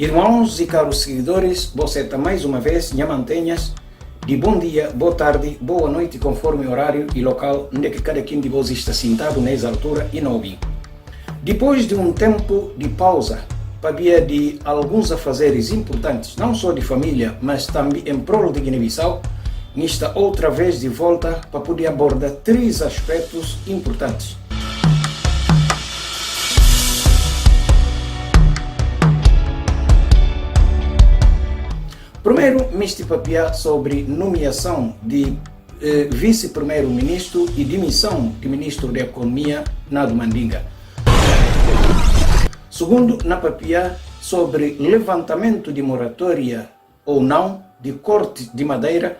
Irmãos e caros seguidores, você mais uma vez me mantenhas de bom dia, boa tarde, boa noite, conforme horário e local onde cada quem de vós está sentado nessa altura e não ouvi. Depois de um tempo de pausa, para de alguns afazeres importantes, não só de família, mas também em prol de Guiné-Bissau, está outra vez de volta para poder abordar 3 aspectos importantes. Primeiro, este papel sobre nomeação de vice-primeiro-ministro e demissão de ministro da Economia, Nado Mandinga. Segundo, na papel sobre levantamento de moratória ou não de corte de madeira.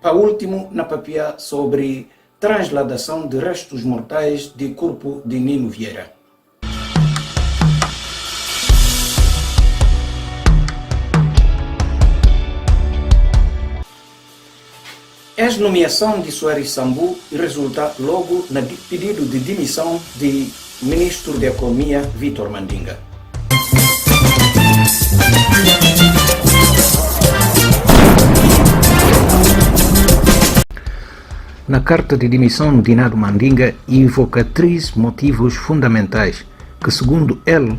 Para último, na papel sobre transladação de restos mortais de corpo de Nino Vieira. A nomeação de Soares Sambu resulta logo no pedido de demissão de ministro da Economia, Vítor Mandinga. Na carta de demissão de Nado Mandinga invoca 3 motivos fundamentais que, segundo ele,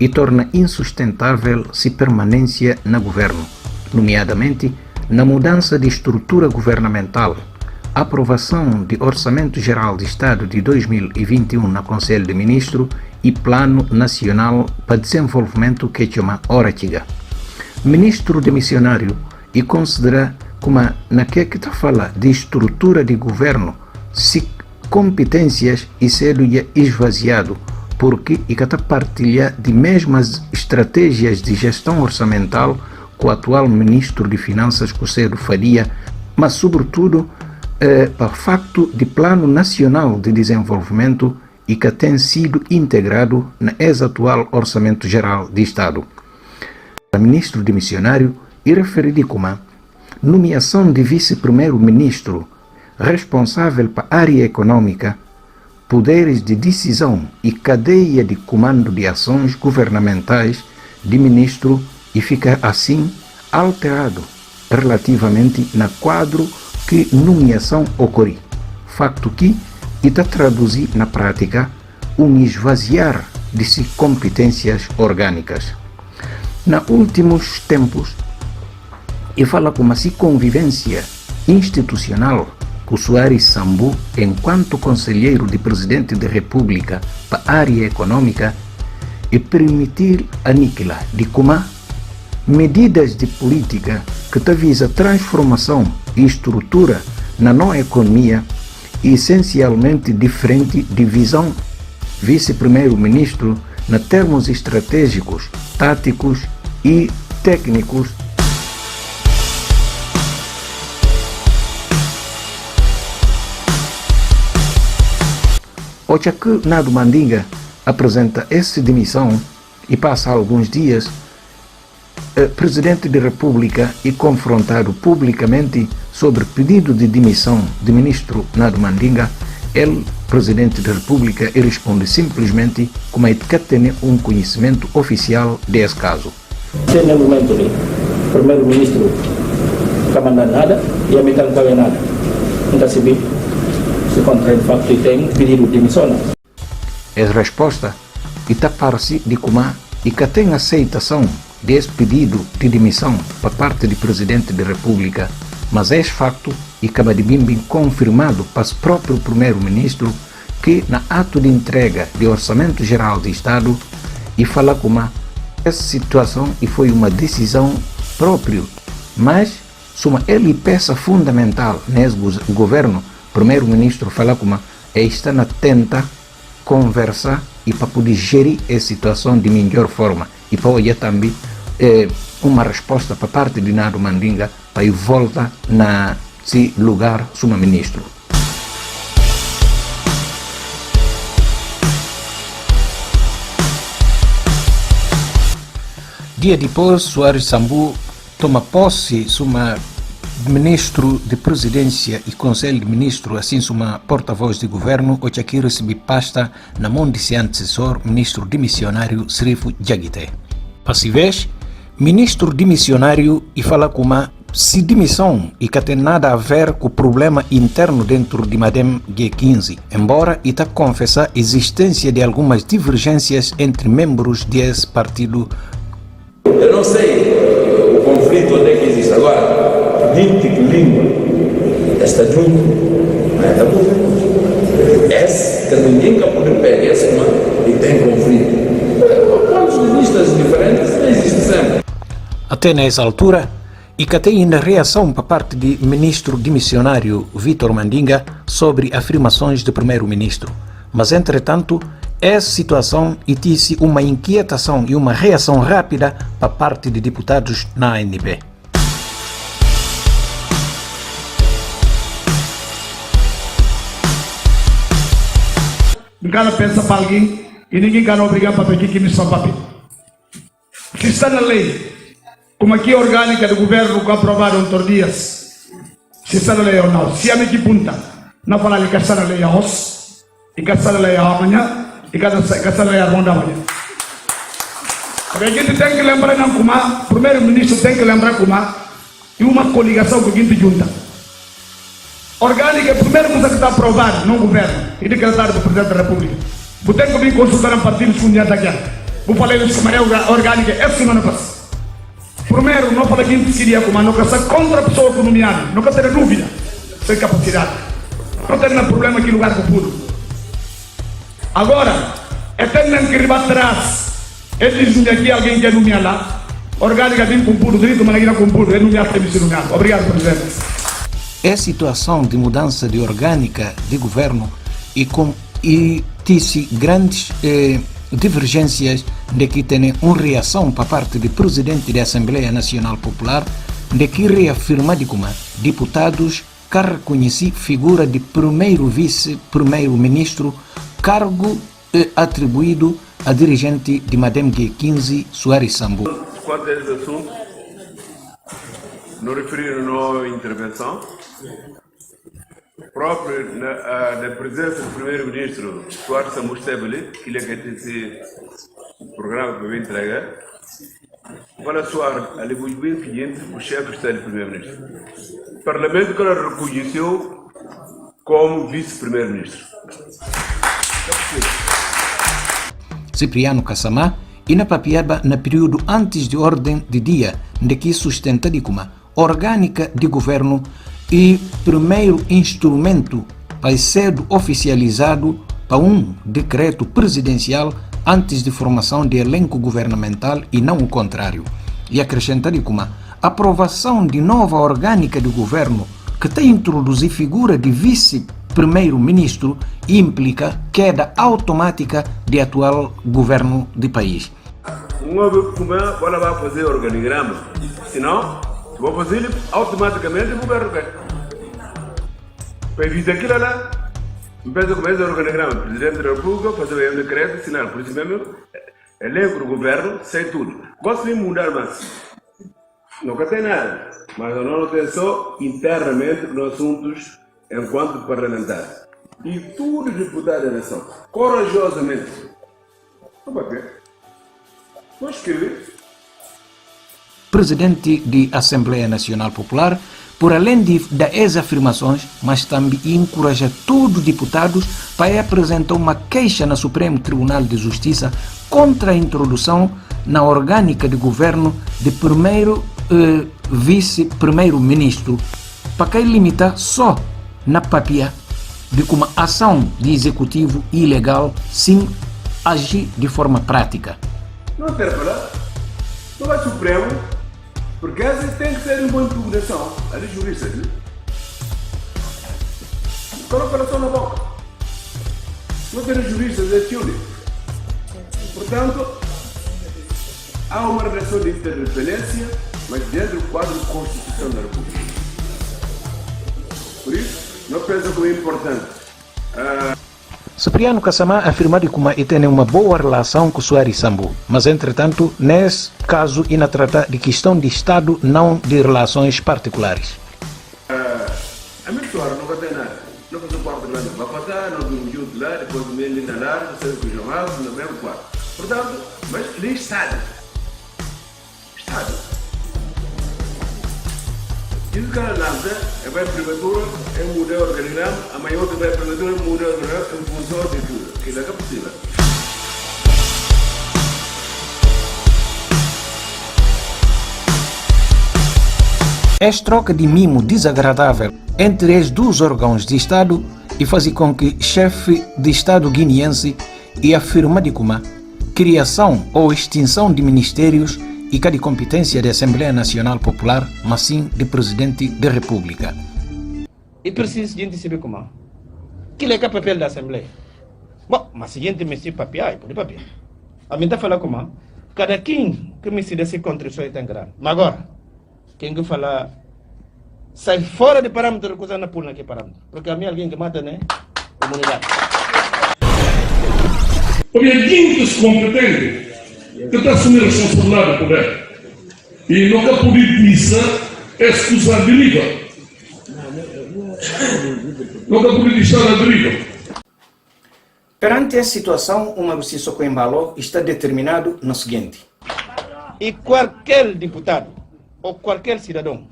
torna insustentável sua permanência no governo, nomeadamente na mudança de estrutura governamental, aprovação de Orçamento Geral de Estado de 2021 na Conselho de Ministros e Plano Nacional para Desenvolvimento que chama Oratiga. Ministro demissionário e considera como naquele que fala de estrutura de governo, se competências e cedo esvaziado, porque e que partilha de mesmas estratégias de gestão orçamental com o atual ministro de Finanças, Cocedo Faria, mas sobretudo para o facto de Plano Nacional de Desenvolvimento e que tem sido integrado na ex-atual Orçamento Geral de Estado. O ministro demissionário e referido como nomeação de vice-primeiro-ministro responsável para a área econômica, poderes de decisão e cadeia de comando de ações governamentais de ministro e fica assim alterado relativamente na quadro que nomeação ocorre, facto que está traduzir na prática esvaziar de si competências orgânicas. Nos últimos tempos, e fala como se convivência institucional com Soares Sambu enquanto conselheiro de presidente da República para a área econômica e permitir aniquilar de como medidas de política que visa transformação e estrutura na nova economia essencialmente diferente de visão vice-primeiro-ministro na termos estratégicos, táticos e técnicos. O que Nado Mandinga apresenta essa demissão e passa alguns dias, o presidente da República é confrontado publicamente sobre pedido de demissão do ministro Nado Mandinga. Ele, presidente da República, responde simplesmente como é que tem um conhecimento oficial desse caso. No momento, o primeiro-ministro não está mandando nada e a metade não está nada. Não está sabendo. Se contrai de facto e tem pedido de demissão. A resposta está parece de como e que tem aceitação desse pedido de demissão por parte do presidente da República, mas é facto e acaba de bem confirmado para o próprio primeiro-ministro que na ato de entrega do Orçamento Geral de Estado e fala como essa situação e foi uma decisão própria, mas ele peça fundamental nesse governo. O primeiro-ministro fala como está na tenta conversar e para poder gerir a situação de melhor forma e para olhar também uma resposta para parte de Nado Mandinga para ir volta na se lugar como ministro. Dia depois, Soares Sambu toma posse Ministro de Presidência e Conselho de Ministros, assim como porta-voz de governo, hoje aqui recebi pasta na mão de seu antecessor, ministro dimissionário Sirifo Jagite. Para se ver, ministro dimissionário e fala como se demissão e que tem nada a ver com o problema interno dentro de Madem G15, embora está confessar a existência de algumas divergências entre membros desse partido. Eu não sei o conflito onde é que existe agora. 20 língua está junto, mas está bom. Esse que ninguém quer poder pegar esse e tem conflito. Quantos listas diferentes existem sempre? Até nessa altura, e que tem ainda reação por parte do ministro dimissionário Vítor Mandinga sobre afirmações do primeiro-ministro. Mas, entretanto, essa situação disse uma inquietação e uma reação rápida por parte de deputados na ANP. Ninguém pensa para alguém e ninguém quer obrigar para pedir que me só papel. Se está na lei, como aqui a orgânica do governo que aprovaram outros dias, se está na lei ou não, se a minha punta, não falar que está na lei hoje, e que está na lei amanhã, e que está na lei amanhã. Porque a gente tem que lembrar, não, como o primeiro-ministro tem que lembrar como e uma coligação que a gente junta. Orgânica é a primeira coisa que está aprovada no governo e decretada pelo Presidente da República. Vou ter que vir consultar um partido com dinheiro daqui. Vou falar isso como é orgânica essa semana passada. Primeiro, não falei que a gente queria como não quer ser contra a pessoa economiada, não quer ter dúvida, sem capacidade. Não tem problema aqui no lugar com puro. Agora, é tendo que ir para trás. Eles dizem aqui alguém quer nomear lá. Orgânica tem com puro, direito, mas não com puro. É nomear, tem que ser nomeado. Obrigado, Presidente. É situação de mudança de orgânica de governo e disse grandes divergências de que tem uma reação para parte do presidente da Assembleia Nacional Popular de que reafirma de como deputados que reconheci figura de primeiro vice-primeiro-ministro, cargo atribuído a dirigente de Madem G15, Soares Sambu. Quanto a esse assunto, não referiram na intervenção, próprio na presença do primeiro-ministro Soares Sambu esteve que ele quer esse programa que eu entregar, para Soares, ali foi bem cliente, o chefe de Estado do primeiro-ministro. O Parlamento que ele reconheceu como vice-primeiro-ministro. Cipriano Kassamá e na Papiaba no período antes de ordem de dia de que sustenta de como orgânica de governo e primeiro instrumento para ser oficializado para um decreto presidencial antes de formação de elenco governamental e não o contrário. E acrescenta de como a aprovação de nova orgânica de governo que tem introduzir figura de vice-primeiro-ministro implica queda automática de atual governo do país. Agora vai fazer organigrama, senão vou fazer ele automaticamente o governo. Para evitar aquilo lá, começa o organigrama, o Presidente da República fazer um decreto, assinar, por isso mesmo, elenco do governo, sei tudo. Gosto de mudar, mas nunca tem nada. Mas não tem só internamente nos assuntos enquanto parlamentar. E tudo deputado da nação, corajosamente, não vai ver. Não escrever. Presidente da Assembleia Nacional Popular, por além das afirmações, mas também encoraja todos os deputados para apresentar uma queixa no Supremo Tribunal de Justiça contra a introdução na orgânica de governo de primeiro vice-primeiro-ministro, para que limitar só na papia de como ação de executivo ilegal sem agir de forma prática. Não tem para não vai Supremo, porque às vezes tem que ser uma boa impugnação, ali jurista, né? Coloca a na boca. Não tem juristas, é teoria. Portanto, há uma relação de interdependência, mas dentro do quadro de Constituição da República. Por isso, não penso que é importante. Cipriano Kassamá afirma que tem uma boa relação com Soares Sambu, mas entretanto, nesse caso, ainda trata de questão de Estado, não de relações particulares. não fazer quarto lá, não vai passar, não vimos junto lá, depois do meio ali na lá, não sei o que chamava, no mesmo quarto. Portanto, mas ali Estado. Estado. Isso que ela lança, é bem prematura, é mudar o organigrama, a maior que vai prematura é mudar o organigrama em função de tudo, que é possível. Esta troca de mimo desagradável entre os dois órgãos de Estado e faz com que chefe de Estado guineense e afirma de como criação ou extinção de ministérios e cada competência da Assembleia Nacional Popular, mas sim de Presidente da República. E preciso de saber como que é o papel da Assembleia. Bom, mas se a gente me se papiar, por papel. A mim está falando como cada quem que me se desse contribuição é tão grande. Mas agora, quem que fala sai fora de parâmetro, coisa na pula que parâmetro. Porque a mim alguém que mata, né? Comunidade. Porque alguém que é competente, que está assumindo a responsabilidade do poder. E nunca pode dizer excusar a deriva. Nunca pode deixar a deriva. Perante a situação, o Maguciso Coimbalo está determinado no seguinte. E qualquer deputado, ou qualquer cidadão,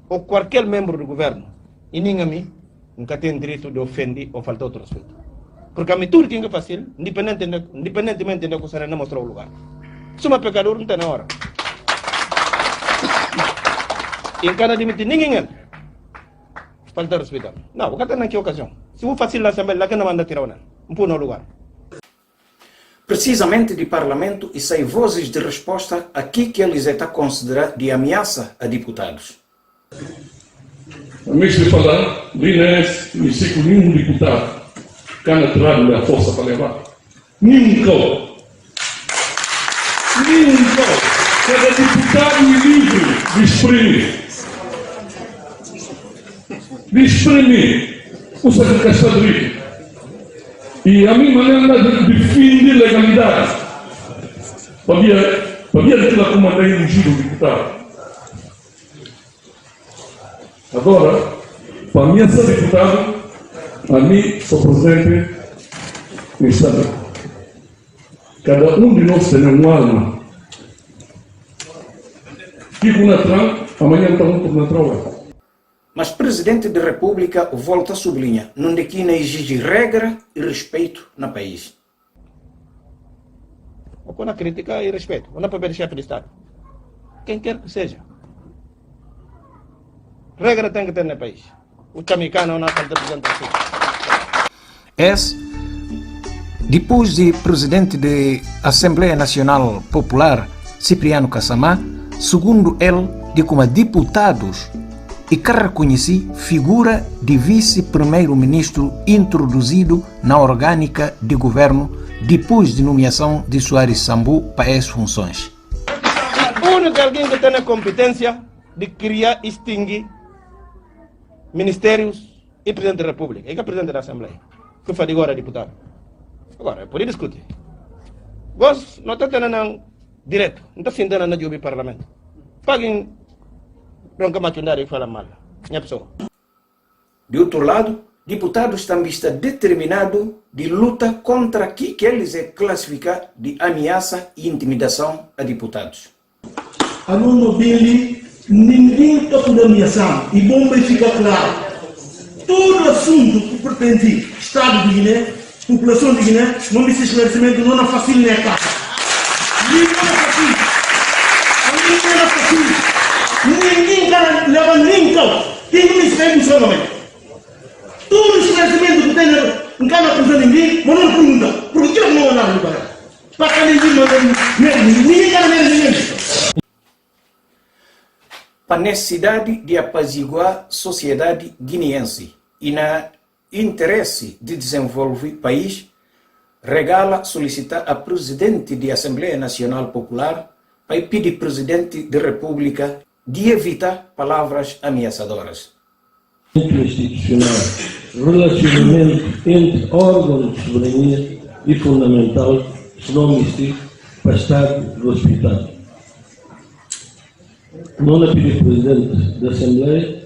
ou qualquer membro do governo, e ninguém a mim, nunca tem direito de ofender ou faltar outro respeito. Porque a mim tudo tem que fazer, independentemente de que você não mostrou o lugar. Se uma pecador não está na hora. E em cada limite, ninguém falta respeito. Não, o que está naquela ocasião. Se eu faço na Assembleia, lá que não manda tirar o não pôr no lugar. Precisamente de parlamento e sai vozes de resposta aqui que eles estão considerando de ameaça a deputados. A mim se falar, Linés, me sei nenhum deputado que anda tirando a força para levar. Nunca. Cada deputado é livre de exprimir o seu caçado livre. E a minha maneira de defender legalidade. Havia aquela comandante elegido o deputado. Agora, para mim ser deputado, a mim sou presidente do Estado. Cada um de nós tem uma alma. Fico na trama, amanhã está muito na trama. Mas o Presidente da República volta a sublinhar, não de que exige regra e respeito no país. Quando a crítica e respeito, quando a papel de chefe de Estado, quem quer que seja. Regra tem que ter no país. O Chamicano não está representando. Depois de Presidente da Assembleia Nacional Popular, Cipriano Kassamá, segundo ele, de como deputados e que reconheci figura de vice-primeiro-ministro introduzido na orgânica de governo depois de nomeação de Soares Sambu para as funções. O único alguém que tem a competência de criar e extinguir ministérios e presidente da República, e que é presidente da Assembleia, que faz agora deputado. Agora, é por isso discutir. Vós não está tendo direto, não está sentando na do parlamento. Paguem. Não que macundário e fala mal. Minha pessoa. De outro lado, deputados também estão determinados de luta contra aquilo que eles classificam de ameaça e intimidação a deputados. A não dele, ninguém está por ameaçar. E bom vai ficar claro. Todo assunto que pretende Estado de Guiné, população de Guiné, não desse esclarecimento, não é fácil nem a casa. Não é fácil. Não é fácil. Ninguém leva nem cão. Quem não me escreve no seu nome? Todo o esclarecimento que tem não cabe acusar ninguém, mas não pergunta. Porque que não vai dar para cá ninguém manda ninguém quer ninguém. Para a necessidade de apaziguar a sociedade guineense e na interesse de desenvolver o país, regala solicitar a Presidente da Assembleia Nacional Popular para pedir ao Presidente da República de evitar palavras ameaçadoras. Institucional, relacionamento entre órgãos de soberania e fundamental, se não existir, para estar respeitado. Não é pedir Presidente da Assembleia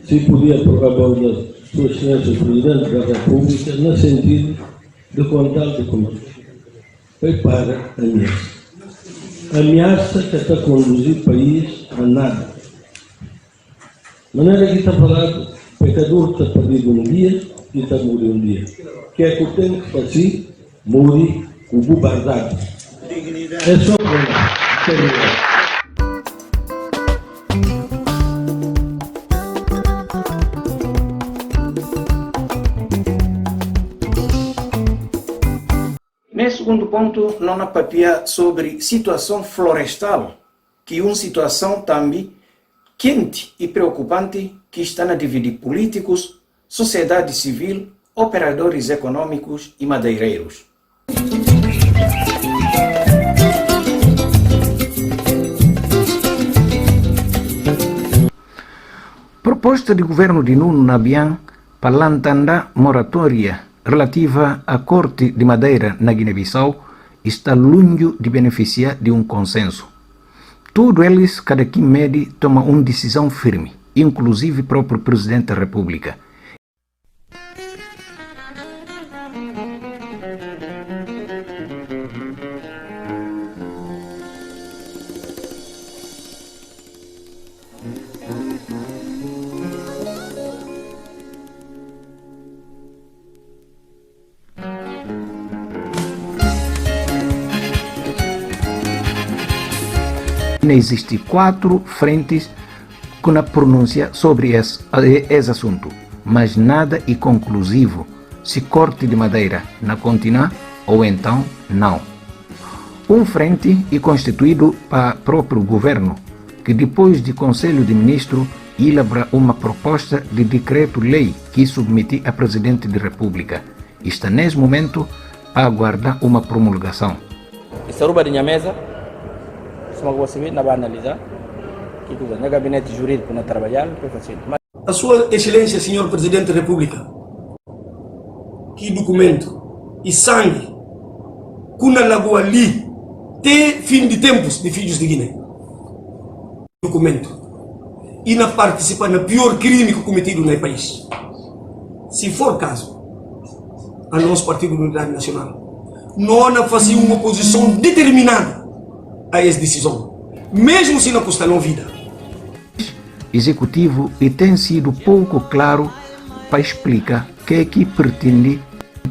se podia, por favor, Sua Excelência o Presidente da República, no sentido de contar documentos. Prepara ameaça. Ameaça que está a conduzir o país a nada. De maneira que está falado, o pecador está perdido um dia e está a morrer um dia. O que é que eu tenho que fazer? Morrer com o barbado. É só para Nesse segundo ponto, não há papia sobre situação florestal, que é uma situação também quente e preocupante que está a dividir políticos, sociedade civil, operadores econômicos e madeireiros. Proposta de governo de Nuno Nabian para lançar moratória relativa à corte de madeira na Guiné-Bissau está longe de beneficiar de um consenso. Todos eles, cada quem mede, toma uma decisão firme, inclusive o próprio Presidente da República. Existem 4 frentes com a pronúncia sobre esse assunto, mas nada é conclusivo se corte de madeira na continua ou então não. Um frente é constituído para o próprio governo, que depois de Conselho de Ministros elabora uma proposta de decreto-lei que submete a Presidente da República. Está nesse momento a aguardar uma promulgação. Essa ruba de minha mesa, se uma coisa não vai analisar, que coisa, no gabinete jurídico não trabalhar, que fazer. A Sua Excelência, Senhor Presidente da República, que documento e sangue, kuna lagoa ali, até fim de tempos de filhos de Guiné. Documento. E não participa no pior crime cometido no país. Se for caso, a nosso Partido de Unidade Nacional não fazia uma oposição determinada a essa decisão, mesmo se não custa vida. Executivo e tem sido pouco claro para explicar que é que pretende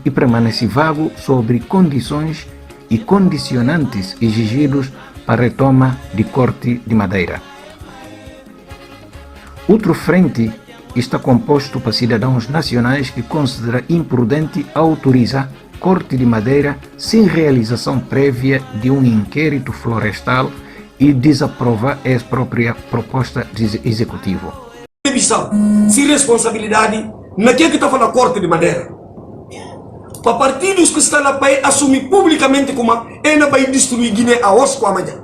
e permanece vago sobre condições e condicionantes exigidos para a retoma de corte de madeira. Outro frente está composto por cidadãos nacionais que consideram imprudente autorizar corte de madeira sem realização prévia de um inquérito florestal e desaprovar a própria proposta do executivo. Se responsabilidade naquilo que está falando corte de madeira, para partidos que estão lá para assumir publicamente como ela vai destruir Guiné a hoje com amanhã,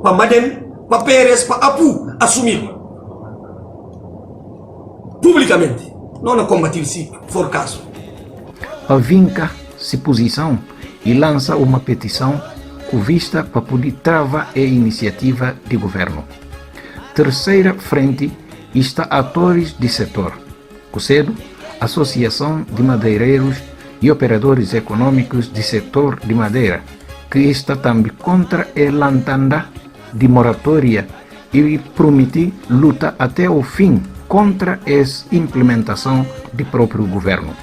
para Madem, para Pérez, para Apu assumir publicamente, não a combater se for caso. A vinca se posição e lança uma petição com vista para poder travar a iniciativa de governo. Terceira frente está atores do setor, COSEDO, Associação de Madeireiros e Operadores Econômicos do Setor de Madeira, que está também contra a lançada de moratória e promete luta até o fim contra essa implementação do próprio governo.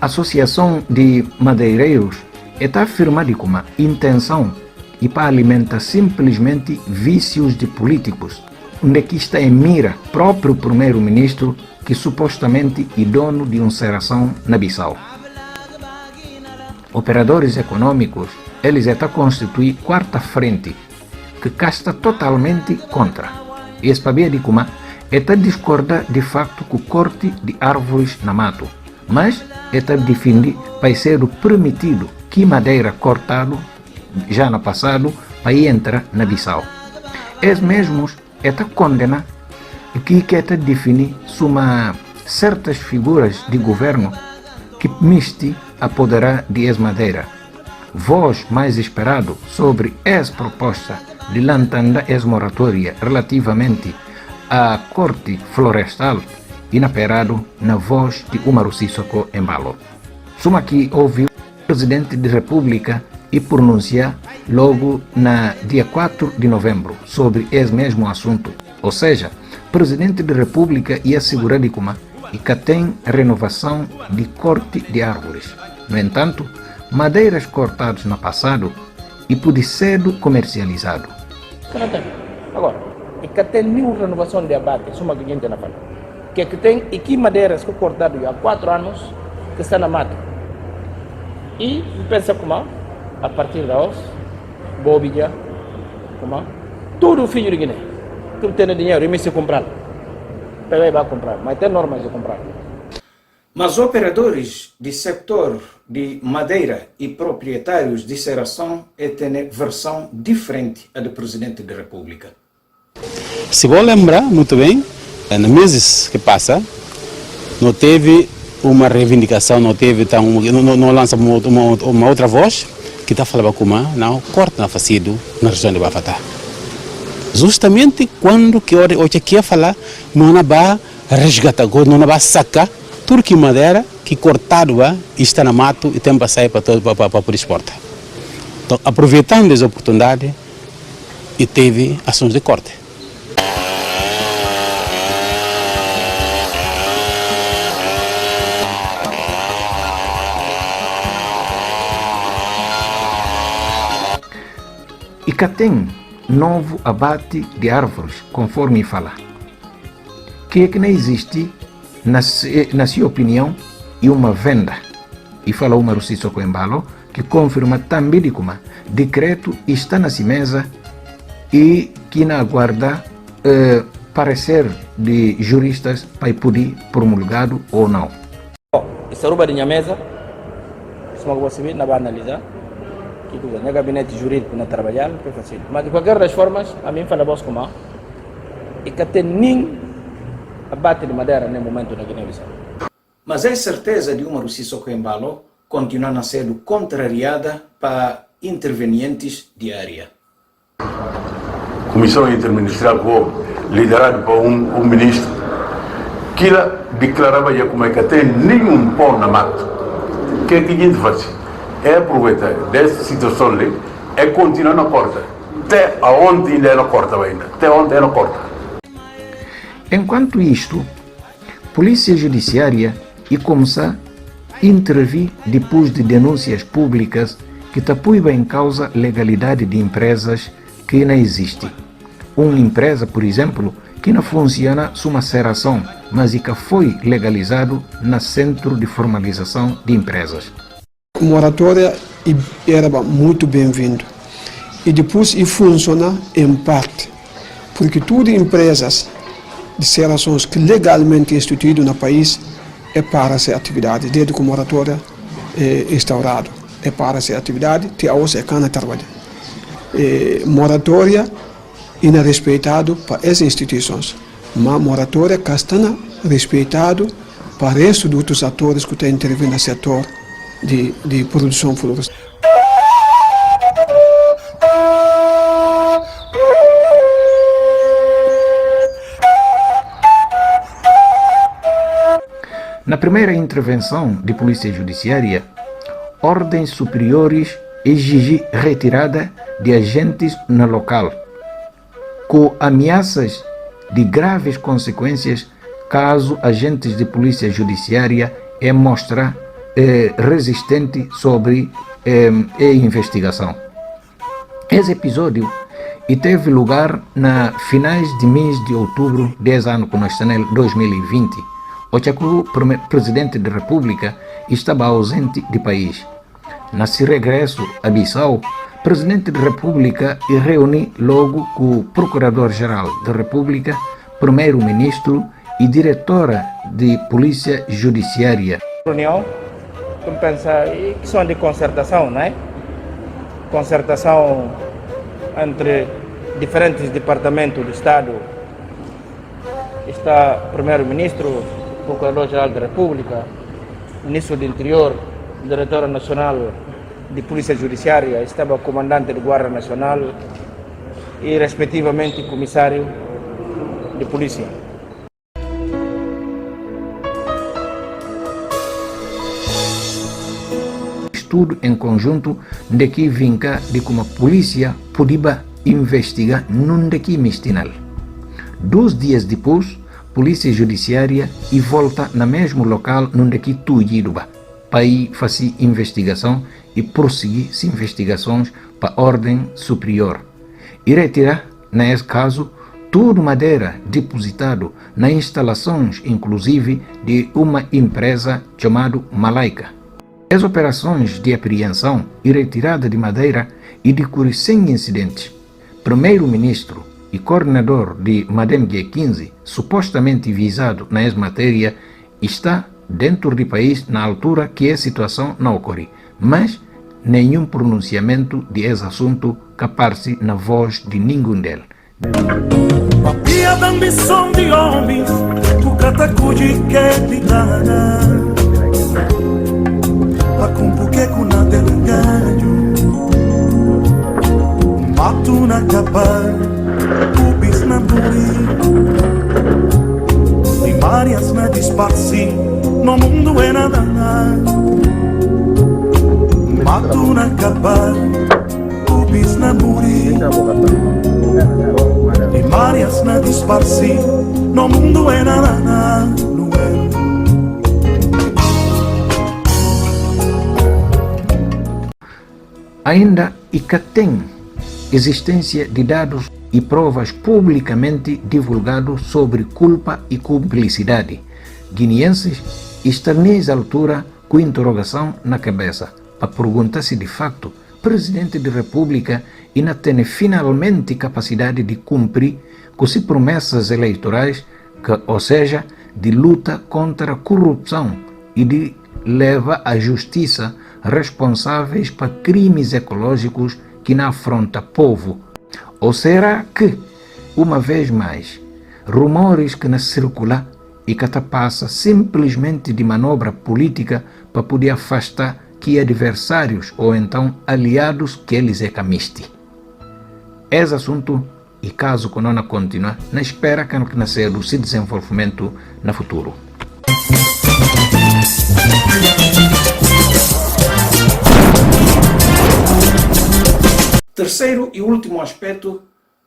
A Associação de Madeireiros está afirmada como intenção e para alimentar simplesmente vícios de políticos, onde aqui está em mira próprio primeiro-ministro que supostamente é dono de uma seração na Bissau. Operadores econômicos, eles estão a constituir quarta frente, que cá está totalmente contra. E esse papel de Kuma está a discordar de facto com o corte de árvores na mato, mas está a defender para ser permitido que madeira cortado já no passado para entrar na Bissau. Eles mesmos estão a condenar que está a definir uma certas figuras de governo que Misti apoderá de ex-Madeira. Voz mais esperado sobre ex-proposta de Lantanda ex-moratória relativamente à corte florestal inaperado na voz de Umaru Sissoko Embalo. Suma que ouviu o presidente da República e pronunciar logo na dia 4 de novembro sobre esse mesmo assunto. Ou seja, o presidente da República ia assegurar de como e que tem renovação de corte de árvores. No entanto, madeiras cortadas no passado e por cedo comercializado. Agora, e que tem nenhuma renovação de abate, suma que a gente não fala. Que tem e que madeiras que cortadas há 4 anos que estão na mata. E pensa como a partir da os, bobija, como tudo filho de Guiné, que tem dinheiro e me se comprar. Pega e vai comprar, mas tem normas de comprar. Mas operadores do setor de madeira e proprietários de serração têm versão diferente da do presidente da República. Se vou lembrar muito bem, nos meses que passa, não teve uma reivindicação, não teve não lança uma outra voz que está falando como não corta na facido na região de Bafatá. Justamente quando que hoje quer falar, não vai resgatar, não vai sacar tudo que madeira que cortado está na mato e tem para sair para por exportar. Então, aproveitando essa oportunidade, e teve ações de corte. E cá tem novo abate de árvores, conforme fala. Que é que não existe, na sua opinião, e uma venda. E fala Umaru Sissoko Embalo, que confirma também de como decreto está na mesa e que na aguarda parecer de juristas para poder promulgado ou não. Essa ruba de minha mesa, se você não vai analisar, que o gabinete jurídico não trabalhar, é fácil. Mas de qualquer das formas, a mim fala como e que tem nem abate de madeira no momento na Guiné-Bissau. Mas é certeza de Umaru Sissoko Embalo continuar a ser contrariada para intervenientes de área. Comissão Interministerial liderada por um ministro que declarava já como é que tem nenhum pão na mata. O que a gente faz? É aproveitar dessa situação ali, é continuar na corta. Até onde ainda ela corta ainda. Até onde ela corta. Enquanto isto, Polícia Judiciária e começar a intervir depois de denúncias públicas que apoiam em causa legalidade de empresas que não existem. Uma empresa, por exemplo, que não funciona suma serração, mas que foi legalizado no Centro de Formalização de Empresas. A moratória era muito bem-vindo e depois funciona em parte, porque tudo empresas de serrações que legalmente instituído no país é para essa atividade, desde que a moratória é instaurado, é para essa atividade, até hoje é cana trabalhar. Moratória é respeitado para essas instituições, mas moratória está respeitado para o resto de outros atores que têm intervindo no setor de produção florestal. Na primeira intervenção de Polícia Judiciária, ordens superiores exigem retirada de agentes no local, com ameaças de graves consequências caso agentes de Polícia Judiciária mostrar resistente sobre a investigação. Esse episódio teve lugar na finais de mês de outubro desse ano, que nós estamos em 2020, onde o presidente da República estava ausente do país. Nesse regresso a Bissau, o presidente da República reuniu logo com o Procurador-Geral da República, Primeiro-Ministro e Diretora de Polícia Judiciária. Reunião, como pensar, e questão de concertação, não é? Concertação entre diferentes departamentos do Estado. Está o Primeiro-Ministro, Procurador-Geral da República, Ministro do Interior, Diretora Nacional de Polícia Judiciária, estava Comandante de Guarda Nacional e, respectivamente, Comissário de Polícia. Estudo em conjunto de que vinca de como a polícia podia investigar num daqui mistinal. 2 dias depois, Polícia Judiciária e volta no mesmo local num daqui tuiduba para ir fazer investigação e prosseguir as investigações para a ordem superior e retirar, nesse caso, tudo madeira depositado nas instalações, inclusive de uma empresa chamada Malaika. As operações de apreensão e retirada de madeira e decorreram sem incidentes. Primeiro-ministro e coordenador de Madem G15, supostamente visado nessa matéria, está dentro do país na altura que a situação não ocorre, mas nenhum pronunciamento de esse assunto capaz na voz de nenhum deles. Papia da ambição de homens, o catacude quer te dar. A cumpuque com nada engaño, mato na capa, ubis na buri, e marias na disparsi, no mundo é nada. Mato na capa, ubis na buri, e marias na disparsi, no mundo é nada. Ainda e que tem existência de dados e provas publicamente divulgados sobre culpa e cumplicidade. Guineenses estão nessa altura com interrogação na cabeça para perguntar se de facto o Presidente da República ainda tem finalmente capacidade de cumprir com as promessas eleitorais, que, ou seja, de luta contra a corrupção e de levar à justiça responsáveis por crimes ecológicos que não afronta povo? Ou será que, uma vez mais, rumores que não circulam e que passa simplesmente de manobra política para poder afastar que adversários ou então aliados que eles é camiste? Esse assunto, e caso que não continue, na espera que nascer do seu desenvolvimento no futuro. Terceiro e último aspecto,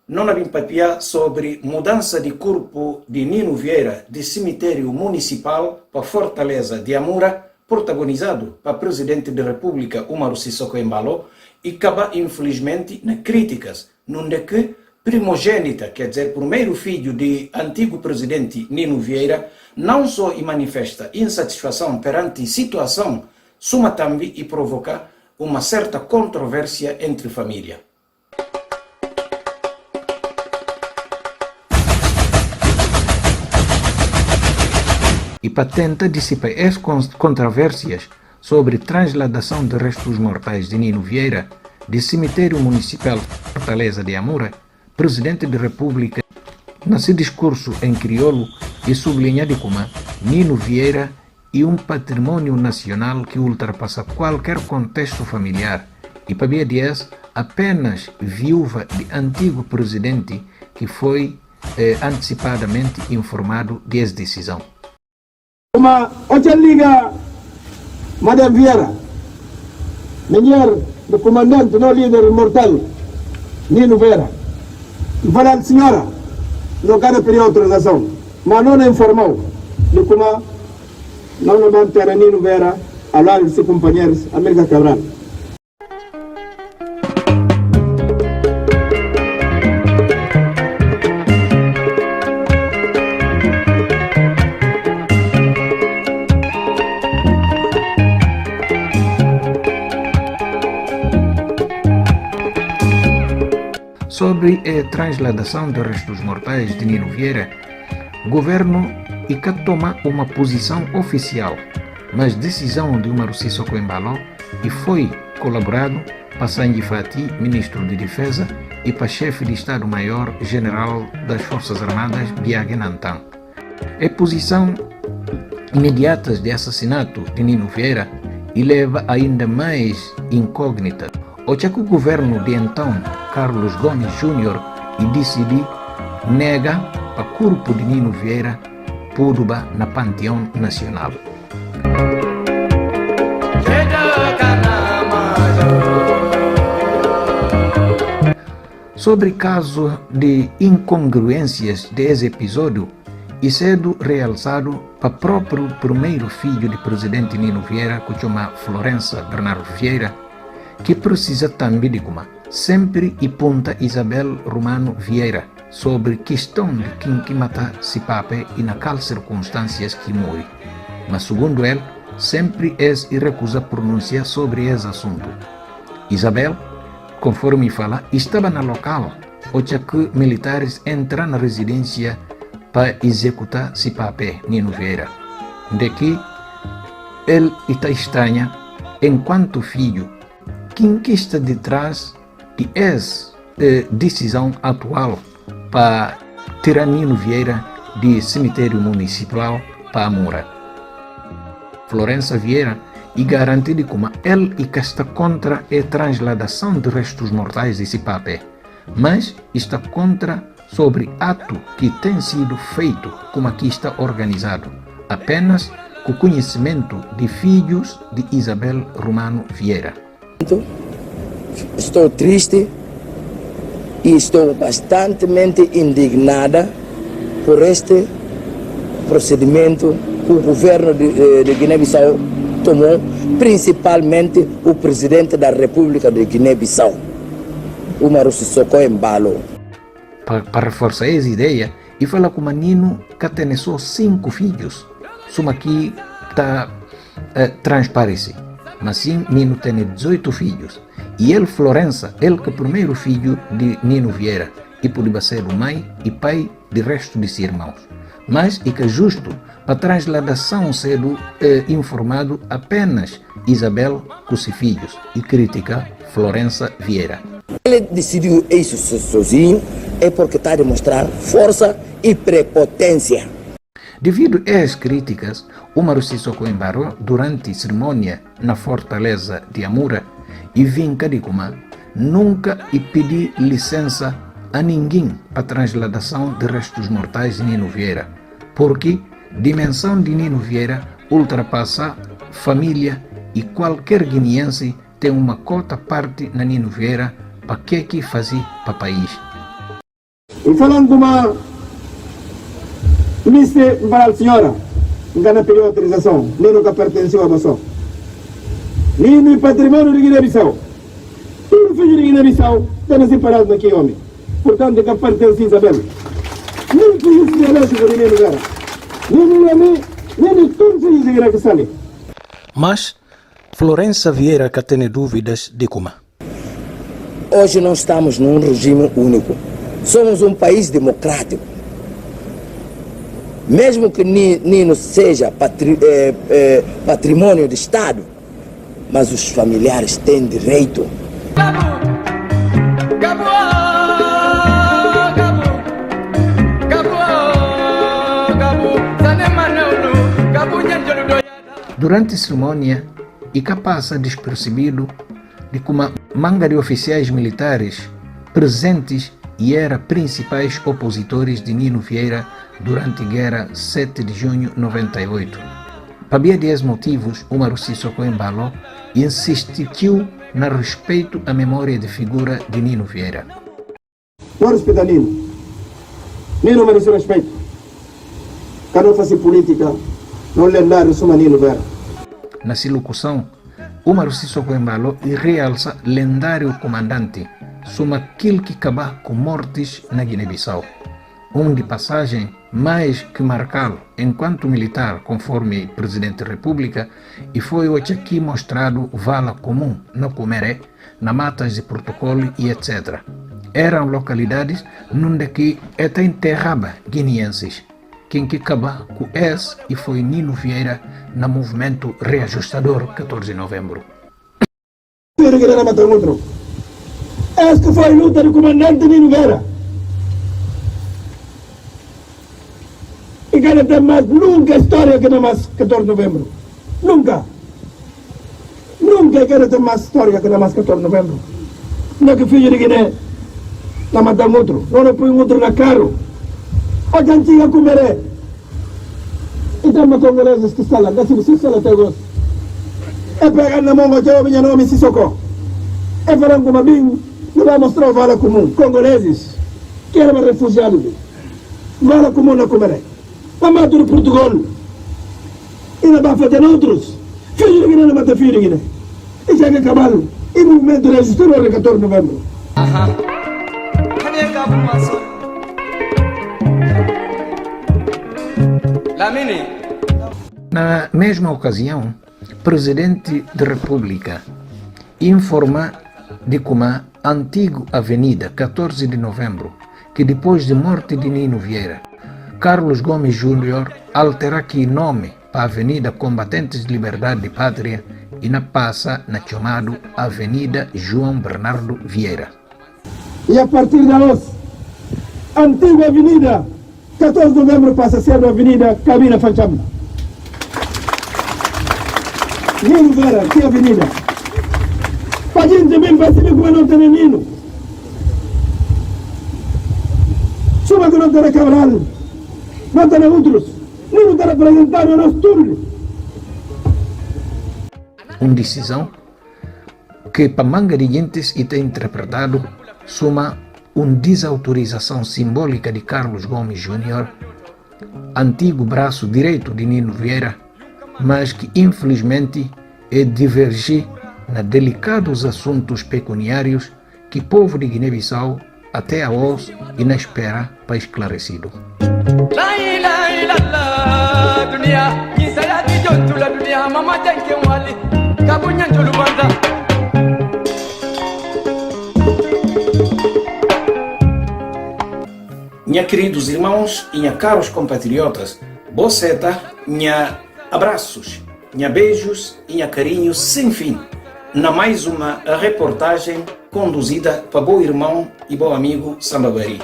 não havia papiar sobre mudança de corpo de Nino Vieira de cemitério municipal para Fortaleza de Amura, protagonizado para Presidente da República Umaru Sissoko Embalo, e acaba infelizmente nas críticas, num de que primogênita, quer dizer, primeiro filho de antigo presidente Nino Vieira, não só manifesta insatisfação perante a situação, suma também e provoca uma certa controvérsia entre família. E para tentar dissipar as controvérsias sobre transladação de restos mortais de Nino Vieira de cemitério municipal Fortaleza de Amura, Presidente da República, nesse discurso em crioulo, e sublinha de como Nino Vieira e um patrimônio nacional que ultrapassa qualquer contexto familiar, e para BDS apenas viúva de antigo presidente que foi antecipadamente informado dessa decisão. Uma outra liga, Madame Vieira, mulher do comandante, não líder mortal, Nino Vieira, e falar, senhora, não quero pedir autorização, mas não informou de como não manter Nino Vieira ao lado de seus companheiros, América Cabral. Sobre a transladação de restos mortais de Nino Vieira, o governo ICA toma uma posição oficial, mas decisão de Umaru Sissoko Embalo e foi colaborado para Sanji Fati, ministro de Defesa, e para chefe de Estado-Maior General das Forças Armadas, Biague Nantan. A posição imediatas de assassinato de Nino Vieira eleva ainda mais incógnita. O que o governo de então, Carlos Gomes Júnior, e decidi nega o corpo de Nino Vieira Puduba na Panteão Nacional. Sobre caso de incongruências desse episódio, e sendo realçado para o próprio primeiro filho do presidente Nino Vieira, que chama Florença Bernardo Vieira, que precisa também de como sempre e ponta Isabel Romano Vieira sobre questão de quem que mata si pape e naquelas circunstâncias que morre. Mas segundo ele, sempre é irrecusa pronunciar sobre esse assunto. Isabel, conforme fala, estava na local, onde que militares entram na residência para executar si pape Nino Vieira. De que ele está estranha, enquanto filho, quem que está detrás de essa decisão atual para tirar Nino Vieira do cemitério municipal para Amora. Florença Vieira e garante de como ele está contra a transladação de restos mortais de si pape, mas está contra sobre ato que tem sido feito como aqui está organizado, apenas com conhecimento de filhos de Isabel Romano Vieira. Estou triste e estou bastante indignada por este procedimento que o governo de Guiné-Bissau tomou, principalmente o presidente da República de Guiné-Bissau, Umaru Sissoko Embalo. Para reforçar essa ideia, e fala que o Nino tem só 5 filhos, suma aqui está transparece, mas sim Nino tem 18 filhos. E ele, Florença, ele que é o primeiro filho de Nino Vieira, e podia ser o mãe e pai de resto de seus irmãos. Mas e que é justo, para a transladação sendo informado apenas Isabel com seus filhos, e critica Florença Vieira. Ele decidiu isso sozinho, é porque está a demonstrar força e prepotência. Devido às críticas, Umaru Sissoko Embalo, durante a cerimônia na fortaleza de Amura, e vinca de Kuma, nunca e pedi licença a ninguém para a transladação de restos mortais de Nino Vieira, porque a dimensão de Nino Vieira ultrapassa família e qualquer guineense tem uma cota parte na Nino Vieira para que fazer para o país. E falando de uma ministra para a senhora, que não pediu autorização, nem nunca pertenceu a você. Nino e patrimônio de Guiné-Bissau. Tudo filho de Guiné-Bissau está separado aqui, homem. Portanto, que pertence a Isabel. Nem que isso é lógico de Nino Vieira. Nem todos os filhos que saem. Mas Florença Vieira que tem dúvidas de como. Hoje não estamos num regime único. Somos um país democrático. Mesmo que Nino seja patrimônio do Estado, mas os familiares têm direito. Durante a cerimônia, Ica passa despercebido de como manga de oficiais militares presentes e eram principais opositores de Nino Vieira durante a Guerra 7 de junho de 98. Para via desses motivos, Umaru Sissoko Embalo insistiu no respeito à memória de figura de Nino Vieira. Não respeita Nino. Nino merece respeito. Cada um faz política, não lendário suma Nino Vieira. Na sua locução, Umaru Sissoko Embalo realça lendário comandante suma aquele que acaba com mortes na Guiné-Bissau. De passagem mais que marcá-lo enquanto militar, conforme Presidente da República, e foi hoje aqui mostrado vala comum no Comeré, na matas de protocolo e etc. Eram localidades onde que até enterrava guineenses. Quem que acaba com esse e foi Nino Vieira no movimento reajustador 14 de novembro. Esta foi a luta do comandante Nino Vieira. E quero ter mais nunca história que não mais 14 de novembro. Nunca. Nunca quero ter mais história que não mais 14 de novembro. Não é que filho de Guiné está matando outro. Não põe outro na carro. Olha a antiga comeré. Então uma congolesa que está lá. Dá-se você sala até gosto. É pegar na mão que eu minha nome se socorro. É falando com uma bim. Não vai mostrar o vala comum. Congoleses. Que eram refugiados. Vala comum na comeré. Para matar o Portugal. E não vai fazer outros. Filho de Guiné não mata filho de Guiné. E já que acabar. E o movimento resistiu no 14 de novembro. Na mesma ocasião, o presidente da República informa de como a antiga Avenida 14 de Novembro, que depois da morte de Nino Vieira, Carlos Gomes Júnior altera aqui nome para a Avenida Combatentes de Liberdade e Pátria e na passa na chamada Avenida João Bernardo Vieira. E a partir de hoje, a antiga Avenida 14 de Novembro passa a ser a Avenida Cabina Fanchama. Nino Vera, que avenida? Para a gente também perceber como não tem Nino. Suma que não tem Cabral, não tem outros. Nino está representando o nosso turno. Uma decisão que para manga de gentes está interpretado soma uma desautorização simbólica de Carlos Gomes Júnior, antigo braço direito de Nino Vieira, mas que infelizmente é divergir na delicados assuntos pecuniários que o povo de Guiné-Bissau até a hoje e na espera para esclarecido. Minha queridos irmãos e minha caros compatriotas, boceta, minha abraços, minha beijos e minha carinhos sem fim, na mais uma reportagem conduzida para bom irmão e bom amigo Sambabari.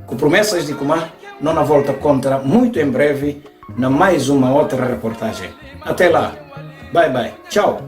Com promessas de Kumar, não na volta contra muito em breve, na mais uma outra reportagem. Até lá, bye bye, tchau!